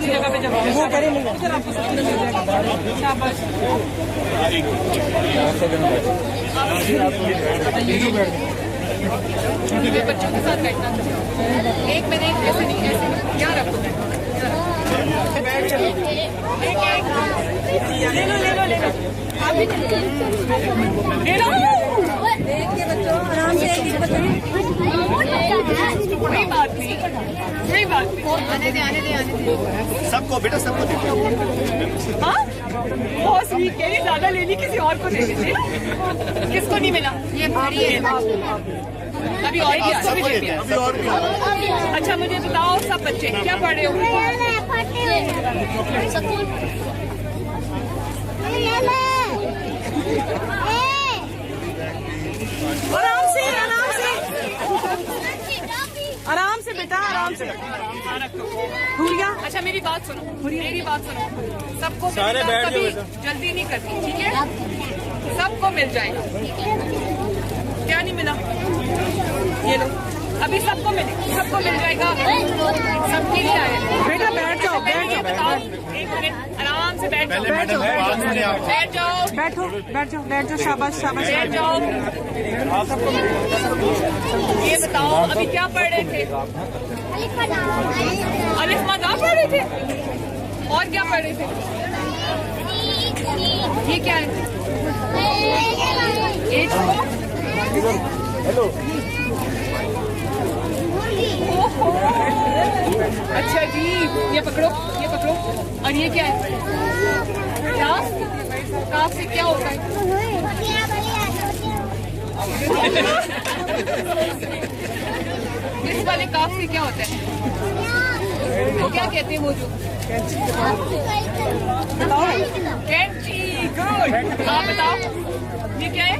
की जगह पे जमा शाबाश। बच्चों के साथ बैठना एक मिनट, ऐसे नहीं, ऐसे क्या रखो, ले लो ले लो ले लो, आप भी ले लो। देखिए बच्चों आराम से, कोई बात नहीं, कोई बात नहीं, आने दे आने दे आने दे सबको बेटा, सबको दे। हाँ बहुत स्वीट, कह रही ज्यादा लेनी किसी और को दे दीजिए। किसको नहीं मिला? ये भारी है, अभी और भी अभी और भी। अच्छा मुझे बताओ सब बच्चे क्या पढ़ रहे हो? आराम से आराम से आराम से बेटा, आराम से भूलिया। अच्छा मेरी बात सुनो, मेरी बात सुनो, सबको कभी जल्दी नहीं करती, ठीक है? सबको मिल जाएगा। क्या नहीं मिला? ये लो, अभी सबको मिल जाएगा, सबके लिए आए। बेटा बैठ जाओ, बैठ जाओ, बताओ एक मिनट, आराम से बैठ जाओ, बैठ जाओ, बैठ जाओ, शाबाश शाबाश, बैठ जाओ। ये बताओ अभी क्या पढ़ रहे थे? अलिफ मदा पढ़ रहे थे, और क्या पढ़ रहे थे? ये क्या है? हेलो। अच्छा जी, ये पकड़ो, ये पकड़ो। और ये क्या है? काफ से क्या होता है? इस वाले काफ से क्या होता है? वो क्या कहते हैं वो जो? कैंची। गुड, आप बताओ ये क्या है?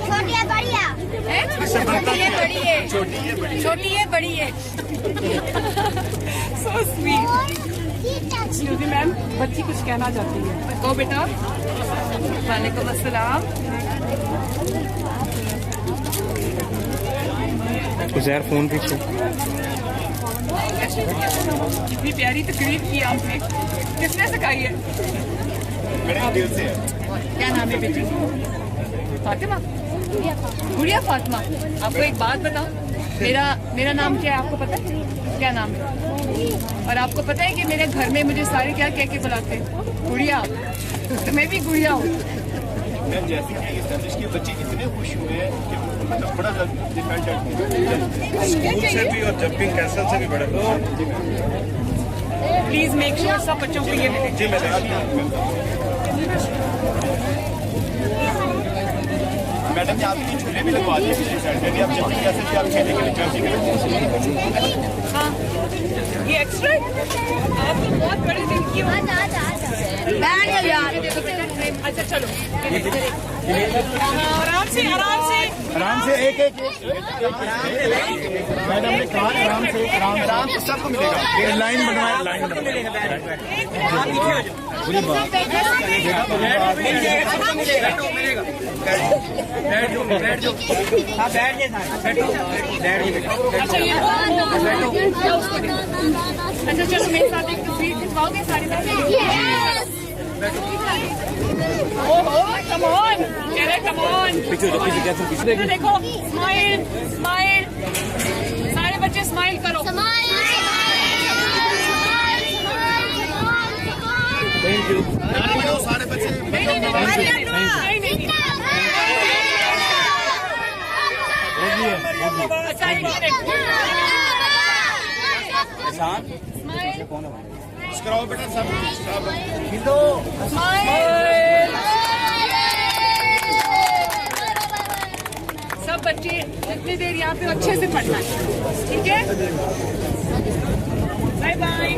छोटी है बड़ी है, छोटी है बड़ी है, छोटी है बड़ी है। So sweet. एक्सक्यूज मैम, बच्ची कुछ कहना चाहती है, ओ बेटा। वालेकुम अस्सलाम। उज़ैर फोन पीछे। कितनी प्यारी तकरीर की आपने, किसने सिखाई है? दिल से। क्या नाम है बेटी? फातिमा, गुड़िया फातिमा। आपको एक बात बताओ, मेरा नाम क्या है आपको पता है? क्या नाम है? और आपको पता है कि मेरे घर में मुझे सारे क्या कह के बुलाते हैं? गुड़िया। तो मैं भी गुड़िया हूँ। जैसे कि एस्टैब्लिश किए, बच्चे इतने खुश हुए हैं कि मतलब बड़ा डिफेंडेड से भी और जंपिंग कैसल से भी बड़ा। प्लीज मेक श्योर सब बच्चों को ये मिले। जी मैं मैडम ने आपकी झूले भी लगवा दिए पिछले सैटरडे, आप जंपिंग कैसल से आप खेलने के लिए जर्सी के लिए। हाँ ये एक्स्ट्रा है, आप तो बहुत बड़े दिन की हो। अच्छा चलो, आराम से आराम से आराम से, एक मैडम ने कहा आराम से, आराम से सबको मिलेगा। लाइन बनवाए, लाइन मिलेगा। बैठ जाओ, हाँ बैठ जाए, अच्छा चलो मेरे साथ एक तस्वीर खिंचवाओगे सारी तस्वीर? ओहो कम ऑन, कम ऑन। पीछे देखो, स्माइल स्माइल, सारे बच्चे स्माइल करो। Thank you. सारे बच्चे नहीं कराओ बेटा सब। सब बच्चे जितनी देर यहाँ पे अच्छे से पढ़ना है, ठीक है? Bye bye.